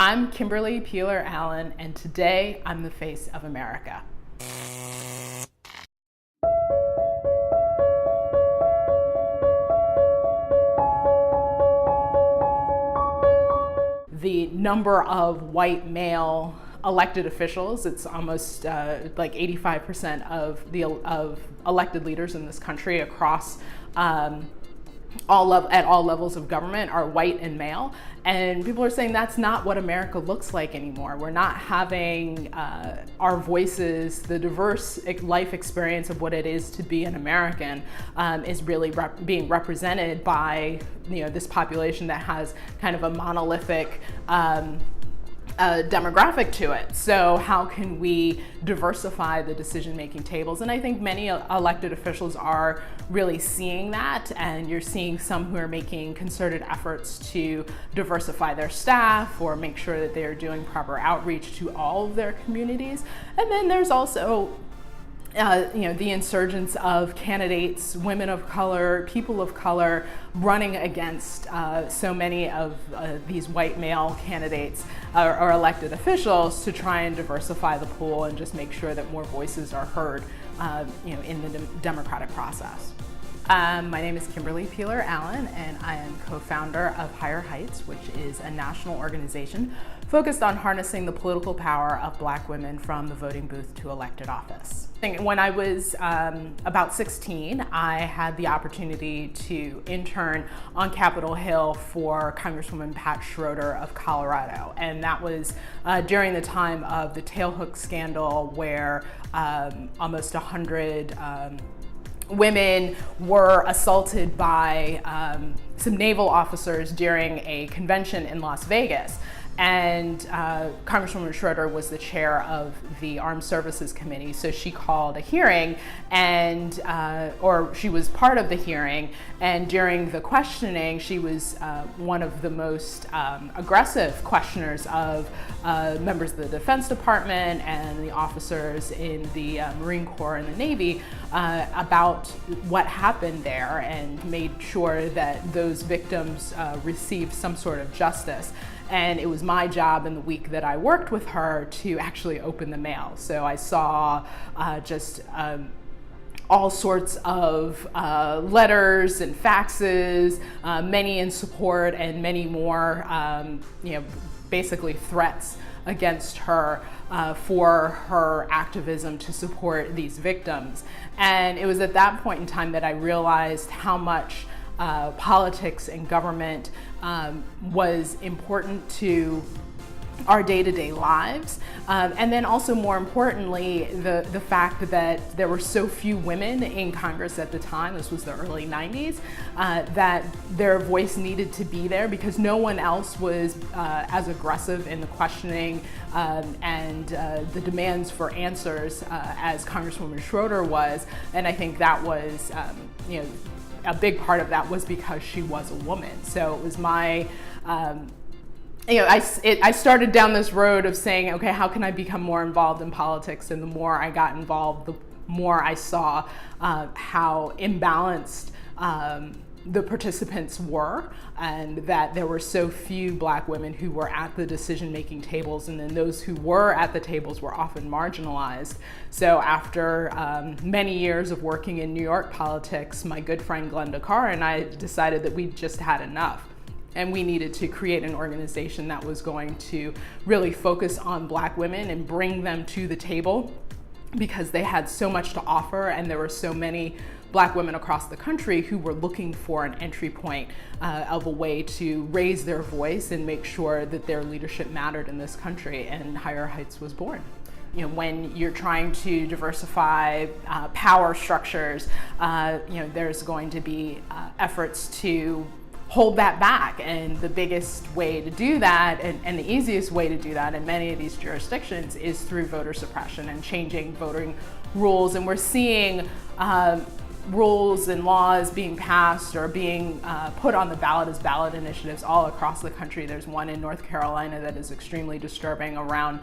I'm Kimberly Peeler-Allen, and today I'm the face of America. The number of white male elected officials, it's almost like 85% of elected leaders in this country across at all levels of government are white and male, and people are saying that's not what America looks like anymore. We're not having our voices, the diverse life experience of what it is to be an American is really being represented by this population that has kind of a monolithic demographic to it. So how can we diversify the decision-making tables? And I think many elected officials are really seeing that, and you're seeing some who are making concerted efforts to diversify their staff or make sure that they are doing proper outreach to all of their communities. And then there's also the insurgence of candidates, women of color, people of color, running against so many of these white male candidates or elected officials to try and diversify the pool and just make sure that more voices are heard in the democratic process. My name is Kimberly Peeler-Allen, and I am co-founder of Higher Heights, which is a national organization focused on harnessing the political power of Black women from the voting booth to elected office. When I was about 16, I had the opportunity to intern on Capitol Hill for Congresswoman Pat Schroeder of Colorado, and that was during the time of the tailhook scandal, where almost 100 women were assaulted by some naval officers during a convention in Las Vegas. And Congresswoman Schroeder was the chair of the Armed Services Committee, so she called a hearing, and or she was part of the hearing, and during the questioning, she was one of the most aggressive questioners of members of the Defense Department and the officers in the Marine Corps and the Navy about what happened there, and made sure that those victims received some sort of justice. And it was my job in the week that I worked with her to actually open the mail. So I saw all sorts of letters and faxes, many in support and many more, basically threats against her for her activism to support these victims. And it was at that point in time that I realized how much politics and government was important to our day-to-day lives, and then also, more importantly, the fact that there were so few women in Congress at the time, this was the early 90s, that their voice needed to be there because no one else was as aggressive in the questioning and the demands for answers as Congresswoman Schroeder was. And I think that was, a big part of that was because she was a woman. So it was my, I started down this road of saying, okay, how can I become more involved in politics? And the more I got involved, the more I saw how imbalanced the participants were, and that there were so few Black women who were at the decision-making tables, and then those who were at the tables were often marginalized. So after many years of working in New York politics, my good friend Glenda Carr and I decided that we just had enough, and we needed to create an organization that was going to really focus on Black women and bring them to the table, because they had so much to offer, and there were so many Black women across the country who were looking for an entry point of a way to raise their voice and make sure that their leadership mattered in this country, and Higher Heights was born. When you're trying to diversify power structures, there's going to be efforts to hold that back, and the biggest way to do that, and the easiest way to do that in many of these jurisdictions, is through voter suppression and changing voting rules. And we're seeing rules and laws being passed or being put on the ballot as ballot initiatives all across the country. There's one in North Carolina that is extremely disturbing around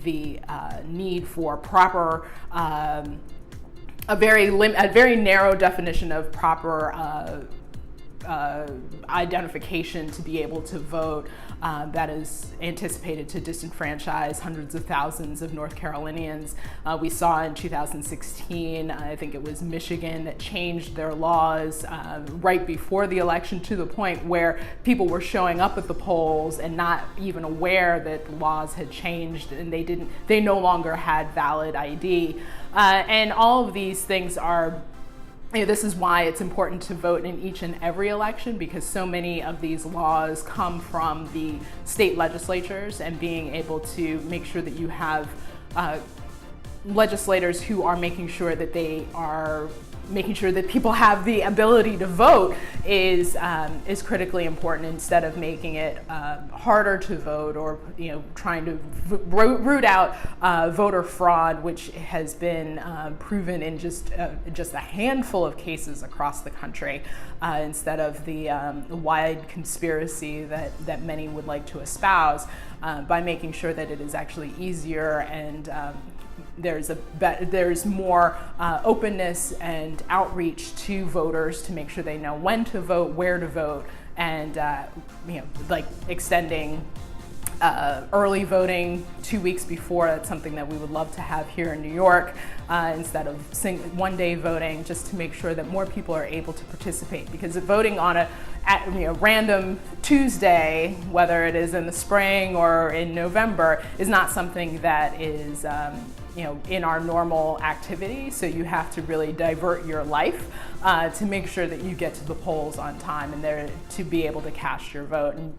the need for proper, a very narrow definition of proper identification to be able to vote that is anticipated to disenfranchise hundreds of thousands of North Carolinians. We saw in 2016, I think it was Michigan, that changed their laws right before the election to the point where people were showing up at the polls and not even aware that laws had changed, and they no longer had valid ID. And all of these things are, this is why it's important to vote in each and every election, because so many of these laws come from the state legislatures, and being able to make sure that you have legislators who are making sure that they are making sure that people have the ability to vote is critically important, instead of making it harder to vote, or trying to root out voter fraud, which has been proven in just a handful of cases across the country, instead of the wide conspiracy that many would like to espouse, by making sure that it is actually easier and there's more openness and outreach to voters to make sure they know when to vote, where to vote, and like extending early voting 2 weeks before. That's something that we would love to have here in New York, instead of one-day voting, just to make sure that more people are able to participate. Because voting on a random Tuesday, whether it is in the spring or in November, is not something that is in our normal activity. So you have to really divert your life to make sure that you get to the polls on time and there to be able to cast your vote. And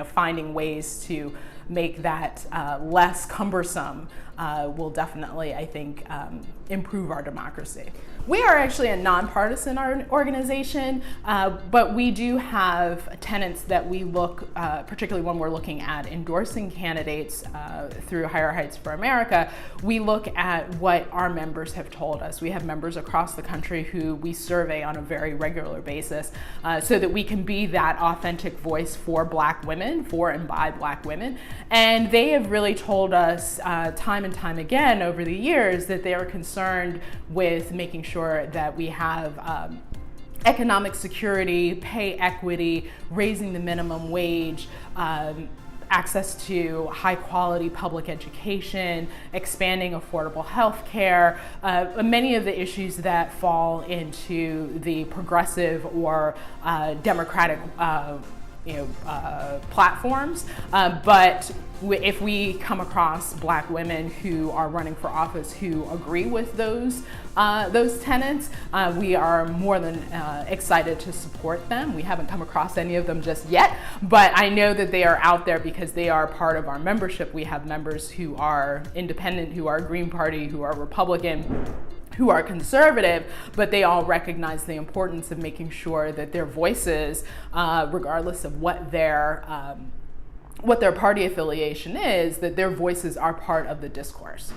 finding ways to make that less cumbersome will definitely, I think, improve our democracy. We are actually a nonpartisan organization, but we do have tenets that we look, particularly when we're looking at endorsing candidates through Higher Heights for America, we look at what our members have told us. We have members across the country who we survey on a very regular basis, so that we can be that authentic voice for Black women, for and by Black women. And they have really told us time and time again over the years that they are concerned with making sure that we have economic security, pay equity, raising the minimum wage, access to high quality public education, expanding affordable health care, many of the issues that fall into the progressive or democratic platforms. But if we come across Black women who are running for office who agree with those tenets, we are more than excited to support them. We haven't come across any of them just yet, but I know that they are out there because they are part of our membership. We have members who are independent, who are Green Party, who are Republican, who are conservative, but they all recognize the importance of making sure that their voices, regardless of what their party affiliation is, that their voices are part of the discourse.